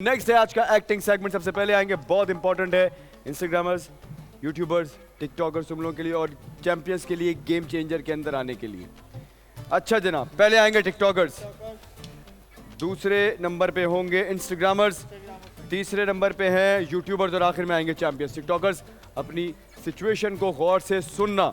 Next है आज का एक्टिंग सेगमेंट। सबसे पहले आएंगे, बहुत इंपॉर्टेंट है, इंस्टाग्रामर्स, यूट्यूबर्स, टिकटॉकर्स तुम लोगों के लिए और चैंपियंस के लिए, गेम चेंजर के अंदर आने के लिए। अच्छा जनाब, पहले आएंगे टिकटॉकर्स, दूसरे नंबर पे होंगे इंस्टाग्रामर्स, तीसरे नंबर पे हैं यूट्यूबर्स और आखिर में आएंगे चैंपियंस। टिकटॉकर्स, अपनी सिचुएशन को गौर से सुनना।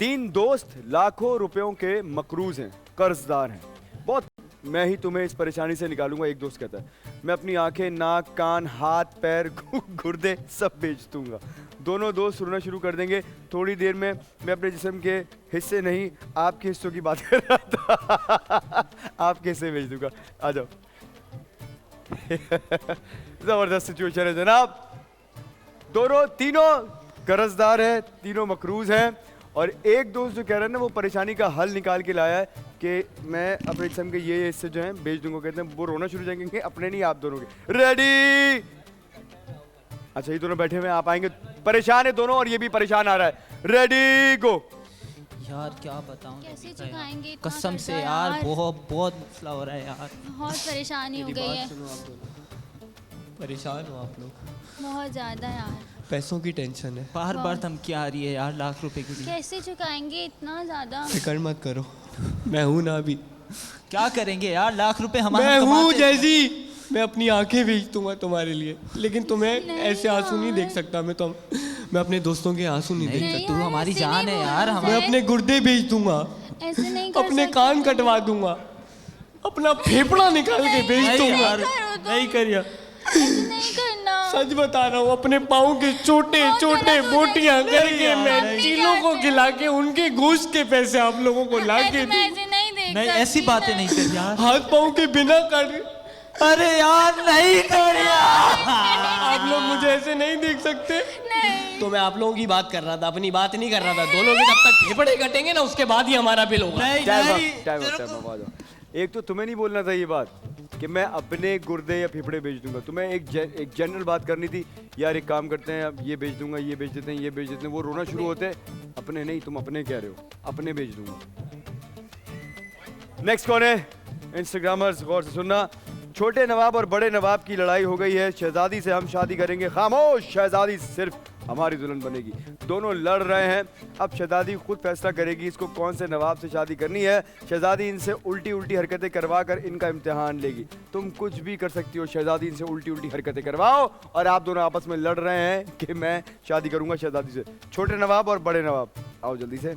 3 दोस्त लाखों रुपयों के मकरूज हैं, कर्जदार हैं। बहुत मैं ही तुम्हें इस परेशानी से निकालूंगा। एक दोस्त कहता है, मैं अपनी आंखें, नाक, कान, हाथ, पैर, गुर्दे सब बेच दूंगा। दोनों दोस्त रोना शुरू कर देंगे। थोड़ी देर में मैं अपने जिस्म के हिस्से नहीं, आपके हिस्सों की बात कर रहा था। आपके हिस्से बेच दूंगा। आ जाओ। जबरदस्त सिचुएशन है जनाब। तीनों कर्जदार हैं, तीनों मकरूज हैं और एक दोस्त जो कह रहा है ना, वो परेशानी का हल निकाल के लाया है कि मैं अपने जिस्म के ये हिस्से जो हैं बेच दूंगा। कहते हैं वो रोना शुरू हो जाएंगे, अपने नहीं आप दोनों के। रेडी? अच्छा, ये दोनों बैठे हुए, आप आएंगे। परेशान है दोनों और ये भी परेशान आ रहा है। रेडी गो। यार क्या बताऊं, कैसे चुकाएंगे कसम से यार बहुत मसला हो रहा है यार। बहुत परेशानी हो गई है, परेशान हो आप लोग, बहुत ज्यादा यार। पैसों की टेंशन है, बार बार धमकी आ रही है यार, लाख रुपए की। कैसे चुकाएंगे इतना ज्यादा? फिक्र मत करो, मैं हूं ना अभी। क्या करेंगे यार, लाख रुपए हमारे मैं हूं जैसी, मैं अपनी आंखें बेच दूंगा तुम्हारे लिए, लेकिन तुम्हें ऐसे आंसू नहीं देख सकता मैं अपने दोस्तों के आंसू नहीं देख सकता। तू हमारी जान है यार। मैं अपने गुर्दे बेच दूंगा, ऐसे नहीं कर अपने सकते। कान कटवा दूंगा, अपना फेफड़ा निकाल के बेच दूंगा। नहीं करिए, ऐसे नहीं करना। सच बता रहा हूँ, अपने पाँव के छोटे छोटे बोटियां करके मैं चीलों को खिला के उनके गोश्त के पैसे आप लोगों को ला के मैं ऐसे नहीं देख नहीं, सकती। ऐसी बातें नहीं कर यार। हाथ पाँव के बिना कर। अरे यार नहीं कर यार। आप लोग मुझे ऐसे नहीं देख सकते। नहीं। तो मैं आप लोगों की बात कर रहा था, अपनी बात नहीं कर रहा था। दोनों के जब तक फेफड़े कटेंगे ना, उसके बाद ही हमारा बिल होगा। नहीं। एक तो तुम्हें नहीं बोलना था ये बात कि मैं अपने गुर्दे या फेफड़े बेच दूंगा। तुम्हें एक जनरल बात करनी थी, यार एक काम करते हैं, अब ये बेच दूंगा, ये बेच देते हैं, ये बेच देते हैं। वो रोना शुरू होते हैं। अपने नहीं, तुम अपने कह रहे हो, अपने बेच दूंगा। नेक्स्ट कौन है? इंस्टाग्रामर्स, गौर से सुनना। छोटे नवाब और बड़े नवाब की लड़ाई हो गई है। शहजादी से हम शादी करेंगे। खामोश, शहजादी सिर्फ हमारी दुल्हन बनेगी। दोनों लड़ रहे हैं। अब शहजादी खुद फैसला करेगी इसको कौन से नवाब से शादी करनी है। शहजादी इनसे उल्टी उल्टी हरकतें करवा कर इनका इम्तिहान लेगी। तुम कुछ भी कर सकती हो, शहजादी इनसे उल्टी उल्टी हरकतें करवाओ और आप दोनों आपस में लड़ रहे हैं कि मैं शादी करूंगा शहजादी से। छोटे नवाब और बड़े नवाब, आओ जल्दी से।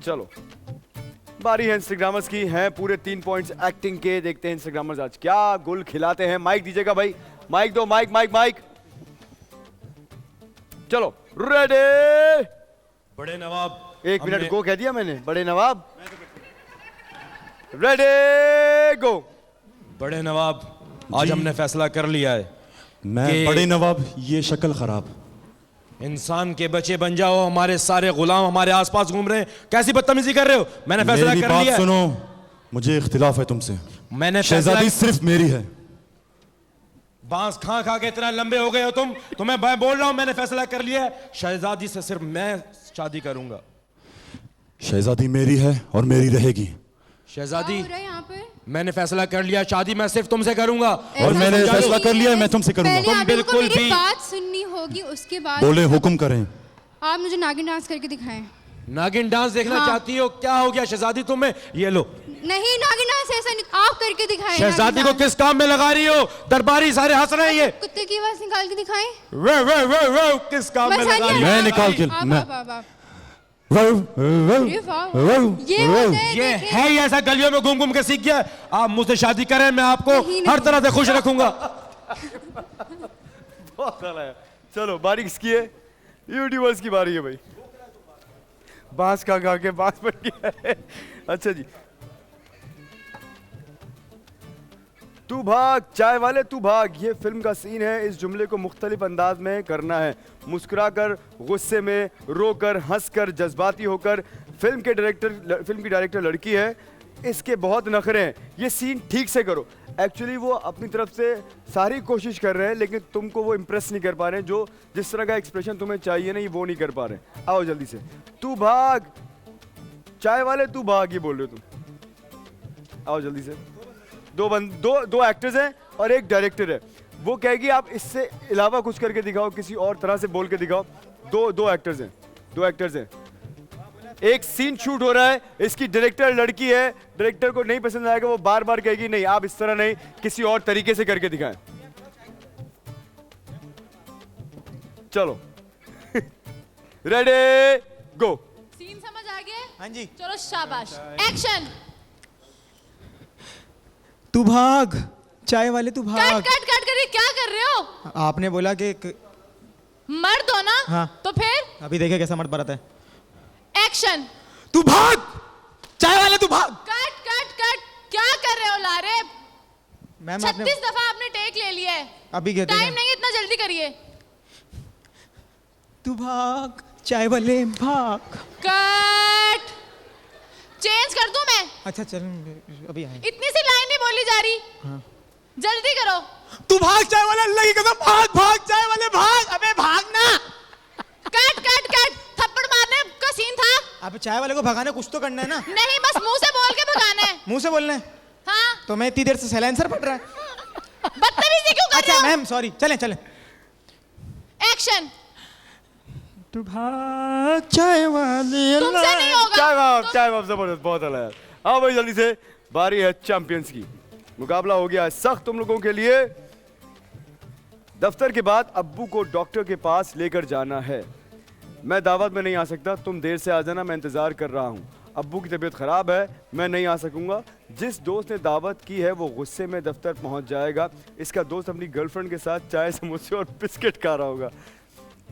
चलो, बारी है इंस्टाग्रामर्स की। हैं पूरे 3 पॉइंट्स एक्टिंग के। देखते हैं इंस्टाग्रामर्स आज क्या गुल खिलाते हैं। माइक दीजिएगा भाई, माइक दो, माइक माइक माइक। चलो रेडी? बड़े नवाब, 1 मिनट गो कह दिया मैंने। बड़े नवाब, रेडी गो। बड़े नवाब, आज हमने फैसला कर लिया है। मैं बड़े नवाब, ये शक्ल खराब। इंसान के बच्चे बन जाओ, हमारे सारे गुलाम हमारे आसपास घूम रहे हैं। कैसी बदतमीजी कर रहे हो? मैंने फैसला मेरी कर बात लिया। सुनो, मुझे इख्तिलाफ है तुमसे। मैंने शहजादी सिर्फ मेरी है। बांस खा खा के इतना लंबे हो गए हो तुम। तुम्हें मैं बोल रहा हूं, मैंने फैसला कर लिया है, शहजादी से सिर्फ मैं शादी करूंगा। शहजादी मेरी है और मेरी रहेगी। शहजादी, यहाँ पे मैंने फैसला कर लिया, शादी मैं सिर्फ तुमसे करूंगा। और मैंने फैसला कर लिया है, मैं तुमसे करूंगा। तुम बिल्कुल मेरी भी बात सुननी होगी, उसके बाद बोले हुक्म करें। आप मुझे नागिन डांस करके दिखाएं। नागिन डांस देखना हाँ। चाहती हो? क्या हो गया शहजादी तुम्हें? ये लो। नहीं, नागिन डांस ऐसा नहीं, आप करके दिखाएं। शहजादी को किस काम में लगा रही हो? दरबारी सारे हंस रहे हैं। ये कुत्ते की आवाज निकाल के दिखाएं। वे वे वे वे किस काम में लगा रही हो? मैं निकाल के ये है ही ऐसा, गलियों में घूम घूम के सीख गया। आप मुझसे शादी करें, मैं आपको हर तरह से खुश रखूंगा। बहुत सारा है। चलो बारी किसकी है? यूट्यूबर्स की बारी है भाई। बांस खा खा के बांस बन गया है। अच्छा जी, तू भाग चाय वाले तू भाग, ये फिल्म का सीन है। इस जुमले को मुख्तलिफ अंदाज में करना है। मुस्कुराकर, गुस्से में, रोकर, हंसकर, जज्बाती होकर। फिल्म की डायरेक्टर लड़की है, इसके बहुत नखरे हैं। ये सीन ठीक से करो। एक्चुअली वो अपनी तरफ से सारी कोशिश कर रहे हैं, लेकिन तुमको वो इम्प्रेस नहीं कर पा रहे हैं। जो जिस तरह का एक्सप्रेशन तुम्हें चाहिए ना, वो नहीं कर पा रहे। आओ जल्दी से। तू भाग चाय वाले तू भाग, ये बोल रहे हो तुम। आओ जल्दी से। दो एक्टर्स हैं और एक डायरेक्टर है। वो कहेगी आप इससे अलावा कुछ करके दिखाओ, किसी और तरह से बोल के दिखाओ। दो एक्टर्स हैं। एक सीन शूट हो रहा है, इसकी डायरेक्टर लड़की है, डायरेक्टर को नहीं पसंद आएगा, वो बार बार कहेगी नहीं आप इस तरह नहीं, किसी और तरीके से करके दिखाएं। चलो रेडी गो। सीन समझ आ गया? हाँ जी। चलो शाबाश, एक्शन। तू भाग, चाय वाले तू भाग। कट करिए, क्या कर रहे हो? आपने बोला कि मर्द हो ना? हाँ। तो फिर अभी देखे कैसा मर्द बरात है। एक्शन। तू भाग, चाय वाले तू भाग। कट, क्या कर रहे हो लारे? मैम 36 दफा आपने टेक ले लिया है। अभी कहते टाइम हैं नहीं, इतना जल्दी करिए। तू भाग, चाय वाले भाग। कट। चेंज कर दूं मैं? अच्छा चल अभी आए। इतनी सी लाइन नहीं बोली जा रही। हाँ। जल्दी करो। तू भाग, चाय वाले, अल्लाह की कसम भाग, चाय वाले भाग। अबे भागना। कट, थप्पड़ मारने का सीन था। अब चाय वाले को भगाना कुछ तो करना है ना। नहीं, बस मुंह से बोल के भगाना है। मुंह से बोलना है। हाँ। तो मैं इतनी देर से साइलेंसर पढ़ रहा है। बदतमीजी क्यों कर रहे अच्छा हो? मैम सॉरी, चले। एक्शन। तू भाग, चाय वाले। तुमसे नहीं होगा। चाय बाप जबरदस्त, बहुत अला यार। आओ भाई जल्दी से, बारी है चैंपियंस की। मुकाबला हो गया है सख्त तुम लोगों के लिए। दफ्तर के बाद अब्बू को डॉक्टर के पास लेकर जाना है। मैं दावत में नहीं आ सकता, तुम देर से आ जाना, मैं इंतजार कर रहा हूँ। अब्बू की तबीयत खराब है, मैं नहीं आ सकूंगा। जिस दोस्त ने दावत की है वो गुस्से में दफ्तर पहुंच जाएगा। इसका दोस्त अपनी गर्लफ्रेंड के साथ चाय, समोसे और बिस्किट खा रहा होगा।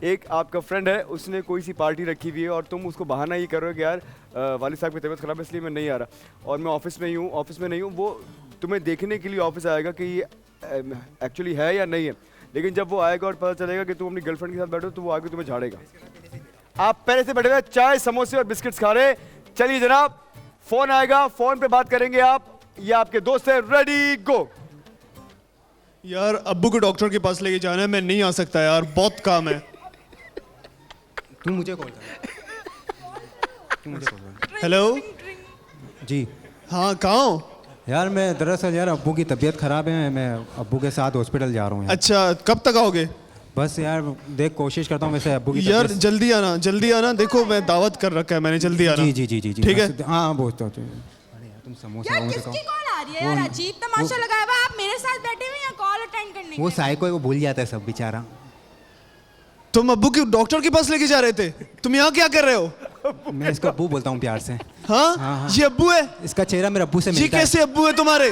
एक आपका फ्रेंड है, उसने कोई सी पार्टी रखी हुई है और तुम उसको बहाना ये कर रहे हो कि यार वालिद साहब की तबीयत खराब है इसलिए मैं नहीं आ रहा और मैं ऑफिस में नहीं हूँ। वो तुम्हें देखने के लिए ऑफिस आएगा कि ये एक्चुअली है या नहीं है। लेकिन जब वो आएगा और पता चलेगा कि तुम अपनी गर्लफ्रेंड के साथ बैठो तो वो आगे तुम्हें झाड़ेगा। आप पहले से बैठे हुए चाय, समोसे और बिस्किट्स खा रहे। चलिए जनाब, फोन आएगा, फोन पे बात करेंगे आप। ये आपके दोस्त है, रेडी गो। यार अब्बू को डॉक्टर के पास लेके जाना है, मैं नहीं आ सकता यार, बहुत काम है। तू मुझे कॉल कर। हेलो जी हाँ, कहाँ हो? यार मैं दरअसल यार अब्बू की तबीयत ख़राब है, मैं अब्बू के साथ हॉस्पिटल जा रहा हूँ यार। अच्छा, कब तक आओगे? बस यार देख कोशिश करता हूँ वैसे अब्बू की यार तबीयत। जल्दी आना। देखो मैं दावत कर रखा है मैंने, जल्दी आना। जी ठीक है। हाँ बोलता हूँ। अरे यार तुम समोसा यार वमोसा किसकी खाओ। कॉल आ रही है यार? अजीब तमाशा लगाया हुआ है। आप मेरे साथ बैठे हुए या कॉल अटेंड करने वो के? साइको है, वो भूल जाता है सब बेचारा। तुम अब्बू की डॉक्टर के पास लेके जा रहे थे, तुम यहाँ क्या कर रहे हो? मैं इसको अब्बू बोलता हूँ प्यार से। हाँ, ये अब्बू है? इसका चेहरा मेरे अब्बू से ये मिलता है। कैसे अब्बू है तुम्हारे?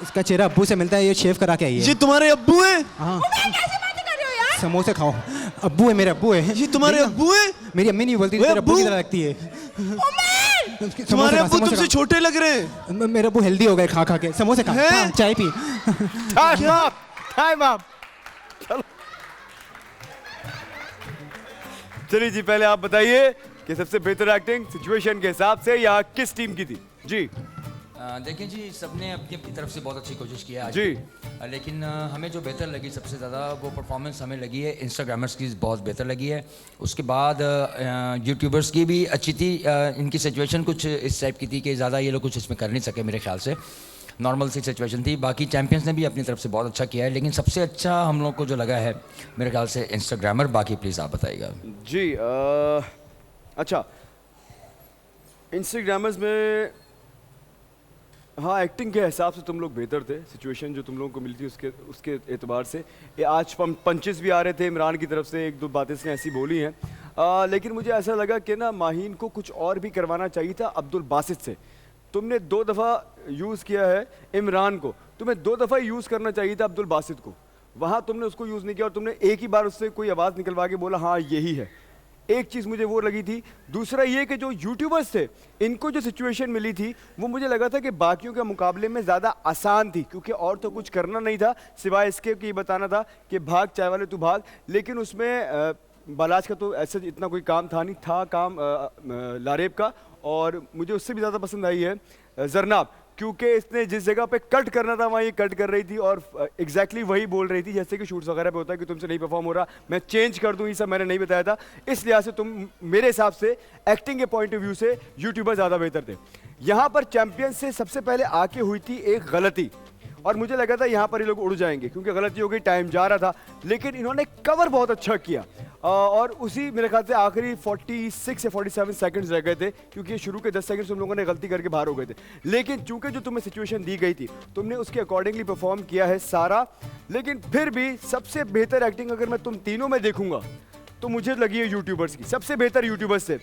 इसका चेहरा अब्बू से मिलता है, ये शेव करा के आई ये है। तुम्हारे अब्बू है? हाँ कैसे बातें कर रहे हो यार? समोसे खाओ, अब्बू है मेरे अब्बू है। ये तुम्हारे अब्बू है? मेरी अम्मी नहीं बोलती, तेरे अब्बू की तरह लगती है। उमेर! तुम्हारे अब्बू तुमसे छोटे लग रहे हैं। मेरे अब्बू हेल्दी हो गए खा खा के। समोसे खा, हैं? हाँ, चाय पी। Time up. चलो चलिए जी, पहले आप बताइए कि सबसे बेहतर एक्टिंग सिचुएशन के हिसाब से या किस टीम की थी? जी देखिए जी, सबने अपनी अपनी तरफ से बहुत अच्छी कोशिश की है आज जी। लेकिन हमें जो बेहतर लगी सबसे ज़्यादा वो परफॉर्मेंस हमें लगी है इंस्टाग्रामर्स की, बहुत बेहतर लगी है। उसके बाद यूट्यूबर्स की भी अच्छी थी। इनकी सिचुएशन कुछ इस टाइप की थी कि ज़्यादा ये लोग कुछ इसमें कर नहीं सके मेरे ख्याल से, नॉर्मल सी सिचुएशन थी। बाकी चैंपियंस ने भी अपनी तरफ से बहुत अच्छा किया है, लेकिन सबसे अच्छा हम लोग को जो लगा है मेरे ख्याल से इंस्टाग्रामर। बाकी प्लीज़ आप बताइएगा जी। अच्छा, इंस्टाग्रामर्स में हाँ एक्टिंग के हिसाब से तुम लोग बेहतर थे। सिचुएशन जो तुम लोगों को मिली थी उसके एतबार से ये आज पंचेस भी आ रहे थे इमरान की तरफ से, एक दो बातें इसने ऐसी बोली हैं। लेकिन मुझे ऐसा लगा कि ना माहीन को कुछ और भी करवाना चाहिए था अब्दुल बासित से। तुमने 2 दफ़ा यूज़ किया है इमरान को, तुम्हें 2 दफ़ा यूज़ करना चाहिए था अब्दुल बासित को। वहाँ तुमने उसको यूज़ नहीं किया और तुमने एक ही बार उससे कोई आवाज़ निकलवा के बोला हाँ यही है। एक चीज़ मुझे वो लगी थी। दूसरा ये कि जो यूट्यूबर्स थे इनको जो सिचुएशन मिली थी वो मुझे लगा था कि बाकियों के मुकाबले में ज़्यादा आसान थी, क्योंकि और तो कुछ करना नहीं था सिवाय इसके कि ये बताना था कि भाग चाय वाले तू भाग। लेकिन उसमें बालाज का तो ऐसा इतना कोई काम था नहीं, था काम लारेब का। और मुझे उससे भी ज़्यादा पसंद आई है जरनाब, क्योंकि इसने जिस जगह पे कट करना था वहाँ ये कट कर रही थी और एग्जैक्टली वही बोल रही थी जैसे कि शूट्स वगैरह पे होता है कि तुमसे नहीं परफॉर्म हो रहा, मैं चेंज कर दूँ, ये सब मैंने नहीं बताया था। इस लिहाज से तुम मेरे हिसाब से एक्टिंग के पॉइंट ऑफ व्यू से यूट्यूबर ज़्यादा बेहतर थे। यहाँ पर चैंपियन से सबसे पहले आके हुई थी एक गलती, और मुझे लगा था यहाँ पर ये लोग उड़ जाएंगे क्योंकि गलती हो गई, टाइम जा रहा था, लेकिन इन्होंने कवर बहुत अच्छा किया और उसी मेरे ख्याल से आखिरी 46 या 47 सेकंड्स रह गए थे क्योंकि शुरू के 10 सेकंड्स तुम लोगों ने गलती करके बाहर हो गए थे। लेकिन चूंकि जो तुम्हें सिचुएशन दी गई थी तुमने उसके अकॉर्डिंगली परफॉर्म किया है सारा, लेकिन फिर भी सबसे बेहतर एक्टिंग अगर मैं तुम तीनों में देखूंगा तो मुझे लगी है यूट्यूबर्स की, सबसे बेहतर यूट्यूबर्स से।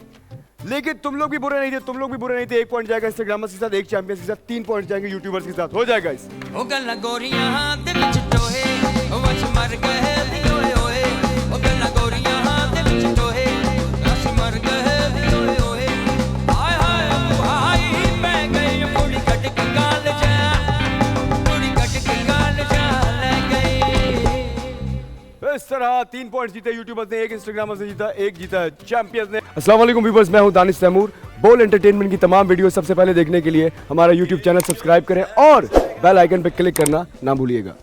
लेकिन तुम लोग भी बुरे नहीं थे, तुम लोग भी बुरे नहीं थे। 1 पॉइंट जाएगा इंस्टाग्रामर्स के साथ, 1 चैंपियंस के साथ, 3 पॉइंट जाएंगे यूट्यूबर्स के साथ। हो जाएगा इस ओ गल्ला गोरियां हाथ विच टोहे वच मर गए दी ओए ओए, ओ गल्ला गोरियां हाथ विच टोहे वच मर गए दी ओए ओए, हाय हाय ओ हाय मैं गई कुड़ी कट के गाल जा, कुड़ी कट के गाल जा ले गई। इस तरह 3 पॉइंट जीते यूट्यूबर्स ने, 1 इंस्टाग्रामर से जीता, 1 जीता चैंपियंस ने। अस्सलाम वालेकुम व्यूअर्स, मैं हूं दानिश तैमूर। बोल एंटरटेनमेंट की तमाम वीडियो सबसे पहले देखने के लिए हमारा यूट्यूब चैनल सब्सक्राइब करें और बेल आइकन पर क्लिक करना ना भूलिएगा।